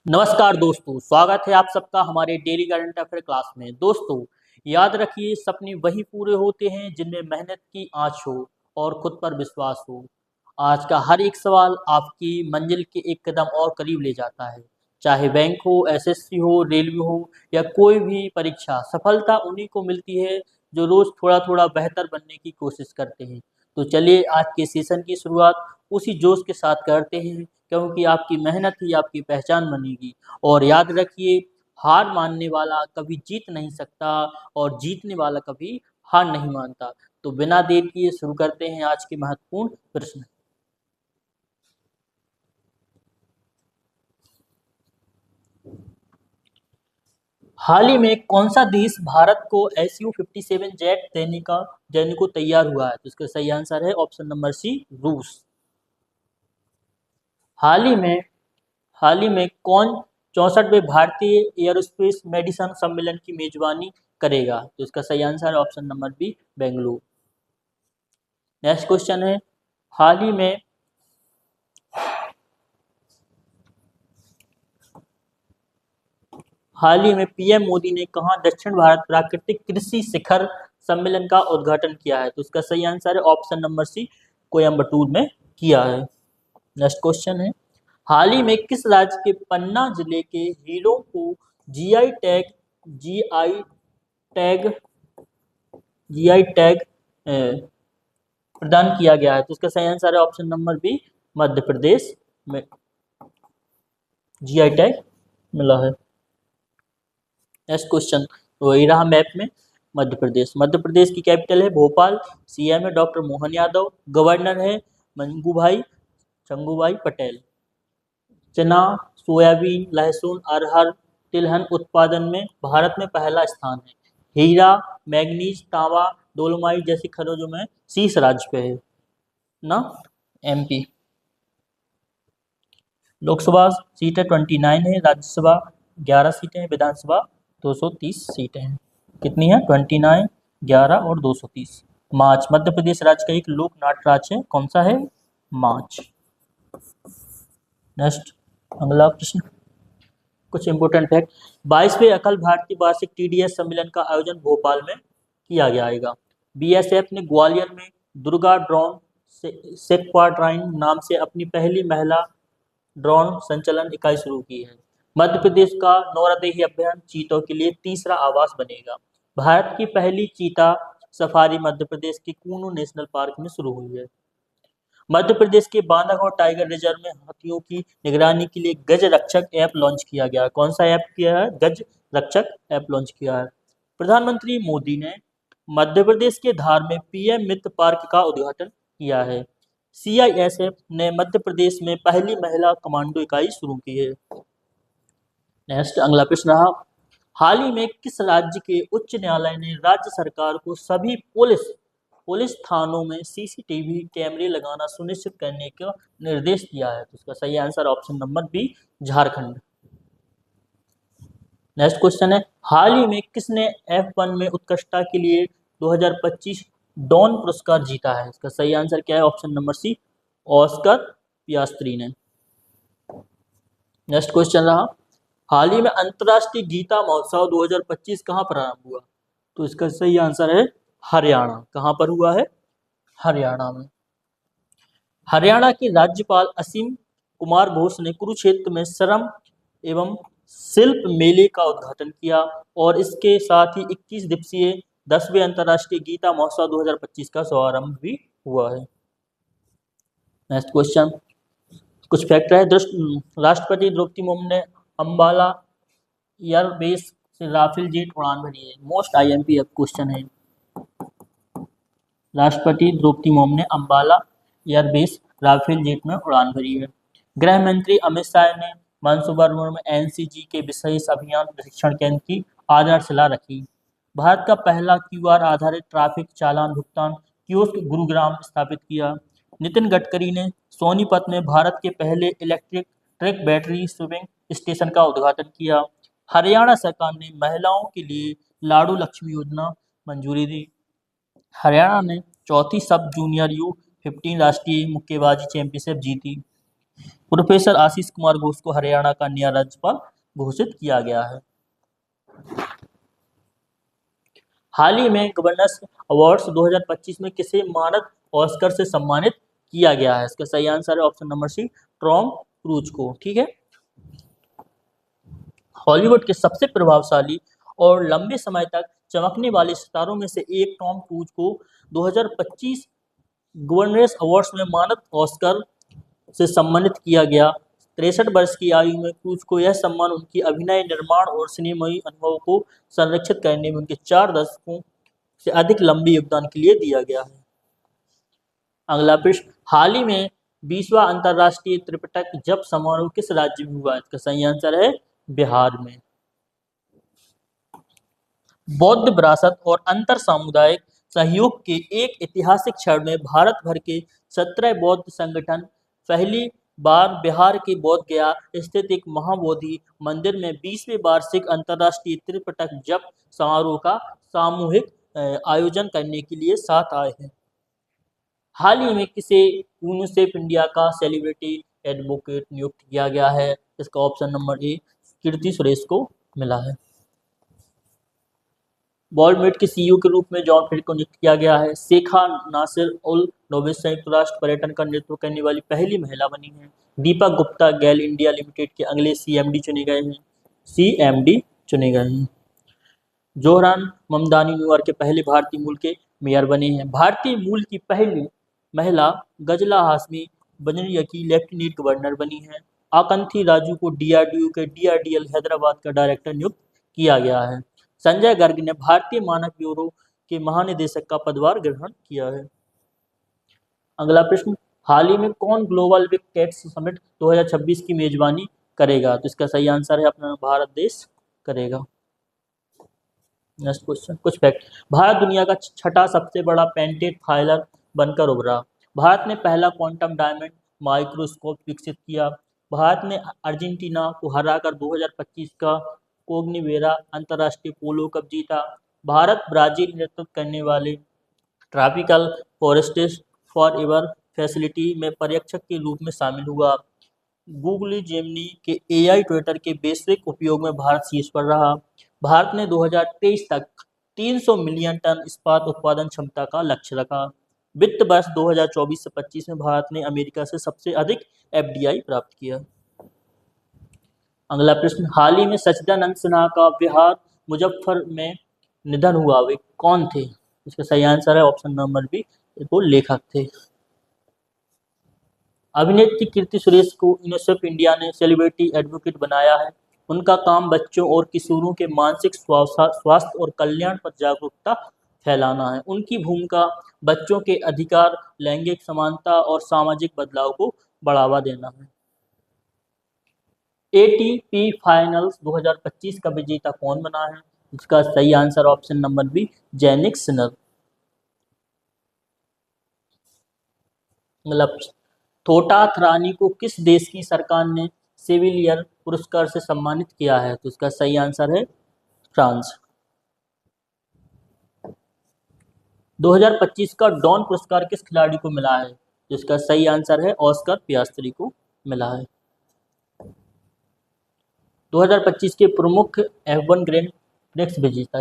नमस्कार दोस्तों, स्वागत है आप सबका हमारे डेली करंट अफेयर क्लास में। दोस्तों, याद रखिए, सपने वही पूरे होते हैं जिनमें मेहनत की आँच हो और खुद पर विश्वास हो। आज का हर एक सवाल आपकी मंजिल के एक कदम और करीब ले जाता है। चाहे बैंक हो, एसएससी हो, रेलवे हो या कोई भी परीक्षा, सफलता उन्हीं को मिलती है जो रोज थोड़ा-थोड़ा बेहतर बनने की कोशिश करते हैं। तो चलिए आज के सेशन की शुरुआत उसी जोश के साथ करते हैं, क्योंकि आपकी मेहनत ही आपकी पहचान बनेगी। और याद रखिए, हार मानने वाला कभी जीत नहीं सकता और जीतने वाला कभी हार नहीं मानता। तो बिना देर किए शुरू करते हैं आज के महत्वपूर्ण प्रश्न। हाल ही में कौन सा देश भारत को SU-57 जेट देने को तैयार हुआ है? तो इसका सही आंसर है ऑप्शन नंबर सी, रूस। हाल ही में हाल ही में कौन 64वें भारतीय एयरोस्पेस मेडिसन सम्मेलन की मेजबानी करेगा? तो इसका सही आंसर है option number B, Bengaluru. Next question है, हाल ही में पीएम मोदी ने कहां दक्षिण भारत प्राकृतिक कृषि शिखर सम्मेलन का उद्घाटन किया है? तो इसका सही आंसर है ऑप्शन नंबर सी, कोयम्बटूर में किया है। नेक्स्ट क्वेश्चन है, हाल ही में किस राज्य के पन्ना जिले के हीरों को GI tag GI tag GI tag प्रदान किया गया है? तो इसका सही आंसर है option number B, Madhya Pradesh में जीआई टैग मिला है। नेक्स्ट क्वेश्चन वही रहा मैप में, मध्य प्रदेश की कैपिटल है भोपाल, सीएम है डॉक्टर मोहन यादव, गवर्नर है चंगूभाई पटेल। चना, सोयाबीन, लहसुन, अरहर, तिलहन उत्पादन में भारत में पहला स्थान है। हीरा, मैग्नीज, तांबा, डोलोमाइट जैसी खनिजों में शीर्ष राज्य पे है ना, एमपी। लोकसभा सीटें 29 है, राज्यसभा 11 सीटें हैं, विधानसभा 230 सीटें हैं। कितनी है? 29, 11 और 230। मार्च मध्य प्रदेश राज्य का एक लोक नाट्य राज्य है, कौन सा है? मार्च। नेक्स्ट अगला प्रश्न, कुछ इंपोर्टेंट फैक्ट। 22वें अखिल भारतीय वार्षिक टीडीएस सम्मेलन का आयोजन भोपाल में किया जाएगा। बीएसएफ ने ग्वालियर में दुर्गा ड्रोन सेक्वाड्राइन नाम से अपनी पहली महिला ड्रोन संचालन इकाई शुरू की है। मध्य प्रदेश का नौरादेही अभ्यारण्य चीतों के लिए तीसरा आवास बनेगा। भारत की पहली चीता सफारी मध्य प्रदेश के कूनू नेशनल पार्क में शुरू हुई है। मध्य प्रदेश के बांधवगढ़ टाइगर रिजर्व में हाथियों की निगरानी के लिए गज रक्षक ऐप लॉन्च किया गया। कौन सा ऐप किया है? गज रक्षक ऐप लॉन्च किया है। प्रधानमंत्री मोदी ने मध्य प्रदेश के धार में पीएम मित्र पार्क का उद्घाटन किया है। सीआईएसएफ ने मध्य प्रदेश में पहली महिला कमांडो इकाई शुरू की है। नेक्स्ट अगला प्रश्न रहा, हाल ही में किस राज्य के उच्च न्यायालय ने राज्य सरकार को सभी पुलिस थानों में सीसीटीवी कैमरे लगाना सुनिश्चित करने का निर्देश दिया है? तो इसका सही answer option number B, Jharkhand. Next question है, हाल ही में किसने F1 में उत्कृष्टता के लिए 2025 डॉन पुरस्कार जीता है? इसका सही आंसर क्या है? Option number C, Oscar Piastri ने। नेक्स्ट क्वेश्चन रहा, हाल ही में अंतर्राष्ट्रीय गीता महोत्सव 2025 कहाँ प्रारंभ हुआ? तो इसका सही आंसर है हरियाणा। कहाँ पर हुआ है? हरियाणा में। हरियाणा के राज्यपाल असीम कुमार घोष ने कुरुक्षेत्र में श्रम एवं शिल्प मेले का उद्घाटन किया और इसके साथ ही 21 दिवसीय 10वें अंतर्राष्ट्रीय गीता महोत्सव 2025 का शुभारंभ भी हुआ है। नेक्स्ट क्वेश्चन, कुछ फैक्ट है। राष्ट्रपति द्रौपदी मुर्मू ने अंबाला एयरबेस से राफेल जेट उड़ान भरी है। मोस्ट आईएमपी क्वेश्चन है। राष्ट्रपति द्रौपदी मुर्मू ने अंबाला एयरबेस राफेल जेट में उड़ान भरी है। गृह मंत्री अमित शाह ने मनसूबरपुर में एनसीजी के विशेष अभियान प्रशिक्षण केंद्र की आधारशिला रखी। भारत का पहला क्यूआर आधारित ट्रैफिक चालान भुगतान कियोस्क गुरुग्राम स्थापित किया। नितिन गडकरी ने सोनीपत में भारत के पहले electric truck battery swing station का उद्घाटन किया। हरियाणा सरकार ने महिलाओं के लिए लाडू लक्ष्मी योजना मंजूरी दी। हरियाणा ने चौथी सब जूनियर U15 राष्ट्रीय मुक्केबाजी चैंपियनशिप जीती। प्रोफेसर आशीष कुमार घोष को हरियाणा का नया राज्यपाल घोषित किया गया है। हाल ही में गवर्नर्स अवार्ड्स 2025 में किसे मानद ऑस्कर से सम्मानित किया गया है? इसका सही आंसर है option number C, Tom Cruise को। ठीक है। हॉलीवुड के सबसे प्रभावशाली और लंबे समय तक चमकने वाले सितारों में से एक टॉम क्रूज को 2025 गवर्नर्स अवार्ड्स में मानद ऑस्कर से सम्मानित किया गया। 63 वर्ष की आयु में क्रूज को यह सम्मान उनकी अभिनय, निर्माण और सिनेमाई अनुभव को संरक्षित करने में उनके 4 दशकों से अधिक लंबे योगदान के लिए दिया गया है। अगला प्रश्न, हाल ही में 20वां अंतर्राष्ट्रीय त्रिपिटक जप समारोह किस राज्य में हुआ? इसका सही आंसर है बिहार में। बौद्ध विरासत और अंतर सामुदायिक सहयोग के एक ऐतिहासिक क्षण में भारत भर के 17 बौद्ध संगठन पहली बार बिहार के बोध गया स्थित एक महाबोधि मंदिर में 20वें वार्षिक अंतर्राष्ट्रीय त्रिपिटक जप समारोह का सामूहिक आयोजन करने के लिए साथ आए हैं। हाल ही में किसे यूनिसेफ इंडिया का सेलिब्रिटी एडवोकेट नियुक्त किया गया है? इसका option number A, Keerthy Suresh को मिला है। बॉलमेट के सीईओ के रूप में जॉन फ्रेड को नियुक्त किया गया है। शेखा नासिर उल नोबिस संयुक्त राष्ट्र पर्यटन का नेतृत्व करने वाली पहली महिला बनी है। दीपक गुप्ता गैल इंडिया लिमिटेड के अगले सीएमडी चुने गए हैं। जोहरान ममदानी न्यूयॉर्क के पहले भारतीय मूल के मेयर बने हैं। भारतीय मूल की पहली महिला गजला हाशमी बनरिया की लेफ्टिनेंट गवर्नर बनी है। आकंथी राजू को डीआरडीओ के डीआरडीएल हैदराबाद का डायरेक्टर नियुक्त किया गया है। संजय गर्ग ने भारतीय मानक ब्यूरो के महानिदेशक का पदभार ग्रहण किया है। अगला प्रश्न, हाल ही में कौन ग्लोबल बिग टेक्स समिट 2026 की मेजबानी करेगा? तो इसका सही आंसर है अपना भारत देश करेगा। नेक्स्ट क्वेश्चन, कुछ फैक्ट। भारत दुनिया का छठा सबसे बड़ा पेंटेड फाइलर बनकर उभरा। भारत ने पहला क्वांटम डायमंड माइक्रोस्कोप विकसित किया। भारत ने अर्जेंटीना को हराकर 2025 का कोग्निवेरा अंतर्राष्ट्रीय पोलो कप जीता। भारत ब्राजील नेतृत्व करने वाले tropical forests for ever facility में पर्यवेक्षक के रूप में शामिल हुआ। गूगल जेमिनी के एआई ट्विटर के वैश्विक उपयोग में भारत शीर्ष पर रहा। भारत ने 2023 तक 300 मिलियन टन इस्पात उत्पादन क्षमता का लक्ष्य रखा। वित्त वर्ष 2024 से 25 में भारत ने अमेरिका से सबसे अधिक एफडीआई प्राप्त किया। अगला प्रश्न, हाल ही में सच्चिदानंद सिन्हा का बिहार मुजफ्फर में निधन हुआ, वे कौन थे? इसका सही आंसर है ऑप्शन नंबर बी, वो लेखक थे। अभिनेत्री कीर्ति सुरेश को यूनिसेफ इंडिया ने सेलिब्रिटी एडवोकेट बनाया है। उनका काम बच्चों और किशोरों के मानसिक स्वास्थ्य और कल्याण पर जागरूकता फैलाना है। उनकी भूमिका बच्चों के अधिकार, लैंगिक समानता और सामाजिक बदलाव को बढ़ावा देना है। एटीपी फाइनल्स 2025 का विजेता कौन बना है? इसका सही answer option number B, Jannik Sinner. मतलब थोटाथ रानी को किस देश की सरकार ने सेविलियर पुरस्कार से सम्मानित किया है? तो इसका सही आंसर है फ्रांस। 2025 का डॉन पुरस्कार किस खिलाड़ी को मिला है? जिसका सही आंसर है ऑस्कर पियास्त्री को मिला है। 2025 के प्रमुख F1 ग्रैंड प्रिक्स विजेता